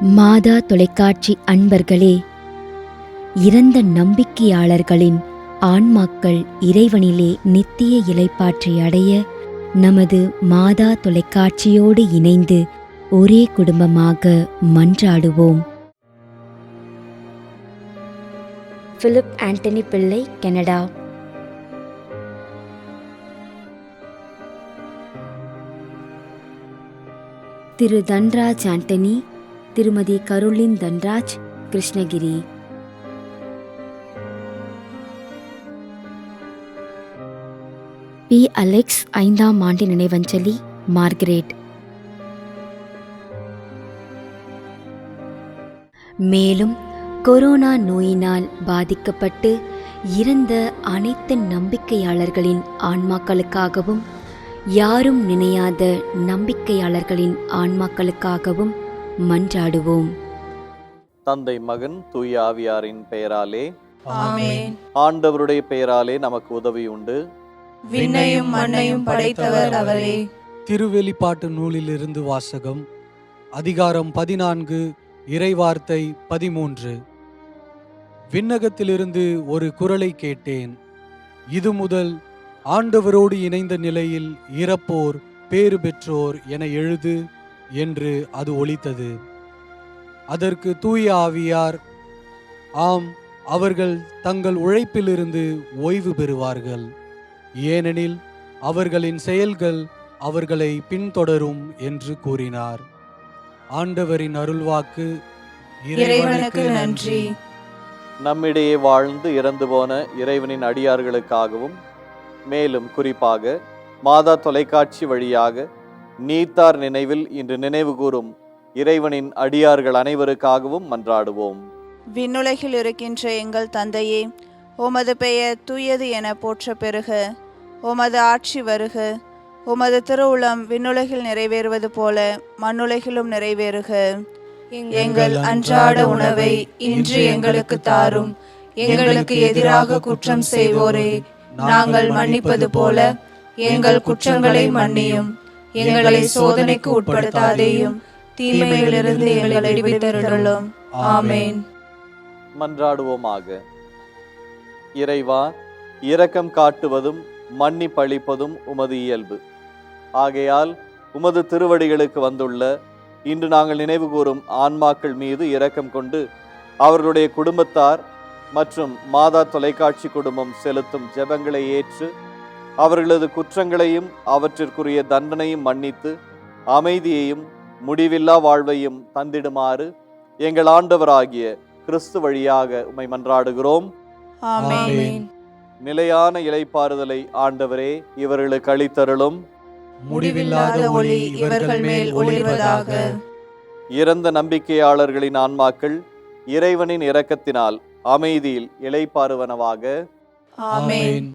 மாதா தொலைக்காட்சி அன்பர்களே, இறந்த நம்பிக்கையாளர்களின் ஆன்மாக்கள் இறைவனிலே நித்திய இளைப்பாற்றி அடைய நமது மாதா தொலைக்காட்சியோடு இணைந்து ஒரே குடும்பமாக மன்றாடுவோம். பிலிப் ஆண்டனி பிள்ளை, கனடா. திரு Dhanraj Antony, Thirumathi Caroline Dhanraj, Krishnagiri. P. Alex 5ஆம் ஆண்டு நினைவஞ்சலி, மார்கரெட். மேலும் கொரோனா நோயினால் பாதிக்கப்பட்டு இறந்த அனைத்து நம்பிக்கையாளர்களின் ஆன்மாக்களுக்காகவும், யாரும் நினையாத நம்பிக்கையாளர்களின் ஆன்மாக்களுக்காகவும் மன்றாடுவோம். தந்தை, மகன், தூய ஆவியாரின் பெயராலே ஆமென். ஆண்டவருடைய பெயராலே நமக்கு உதவி உண்டு. விண்ணையும் மண்ணையும் படைத்தவர் அவரே. திருவெளிப்பாட்டு நூலிலிருந்து வாசகம். அதிகாரம் 14, இறைவார்த்தை 13. விண்ணகத்திலிருந்து ஒரு குரலை கேட்டேன். இது முதல் ஆண்டவரோடு இணைந்த நிலையில் இறப்போர் பேறு பெற்றோர் என எழுது என்று அது ஒலித்தது. அதற்கு தூய ஆவியார், ஆம், அவர்கள் தங்கள் உழைப்பிலிருந்து ஓய்வு பெறுவார்கள், ஏனெனில் அவர்களின் செயல்கள் அவர்களை பின்தொடரும் என்று கூறினார். ஆண்டவரின் அருள்வாக்கு. இறைவனுக்கு நன்றி. நம்மிடையே வாழ்ந்து இறந்து போன இறைவனின் அடியார்களுக்காகவும், மேலும் குறிப்பாக மாதா தொலைக்காட்சி வழியாக நீத்தார் நினைவில் இன்று நினைவு கூறும் இறைவனின் அடியார்கள் அனைவருக்காகவும் மன்றாடுவோம். விண்ணுலகில் இருக்கின்ற எங்கள் தந்தையே, உமது பெயர் தூயது என போற்ற பெறுக. உமது ஆட்சி வருக. உமது திருவுளம் விண்ணுலகில் நிறைவேறுவது போல மண்ணுலகிலும் நிறைவேறுக. எங்கள் அன்றாட உணவை இன்று எங்களுக்கு தாரும். எங்களுக்கு எதிராக குற்றம் செய்வோரே நாங்கள் மன்னிப்பது போல எங்கள் குற்றங்களை மன்னியும். எங்களை சோதனைக்கு உட்படுத்தாதேயும், தீமையிலிருந்து எங்களை விடுவித்தருளும். ஆமென். மன்றாடுவோமாக. இறைவா, இரக்கம் காட்டுவதும் மன்னிப்பளிப்பதும் உமது இயல்பு. ஆகையால் உமது திருவடிகளுக்கு வந்துள்ள இன்று நாங்கள் நினைவு கூறும் ஆன்மாக்கள் மீது இரக்கம் கொண்டு அவர்களுடைய குடும்பத்தார் மற்றும் மாதா தொலைக்காட்சி குடும்பம் செலுத்தும் ஜெபங்களை ஏற்று அவர்களது குற்றங்களையும் அவற்றிற்குரிய தண்டனையும் மன்னித்து அமைதியையும் முடிவில்லா வாழ்வையும் தந்திடுமாறு எங்கள் ஆண்டவராகிய கிறிஸ்து வழியாக உம்மை மன்றாடுகிறோம். ஆமென். நிலையான இளைப்பாறுதலை ஆண்டவரே இவர்களுக்கு அளித்தருளும். முடிவில்லாத ஒளி இவர்கள் மேல் ஒளிர்வதாக. இறந்த நம்பிக்கையாளர்களின் ஆன்மாக்கள் இறைவனின் இரக்கத்தினால் அமைதியில் இளைப்பாறுவனவாக. ஆமென்.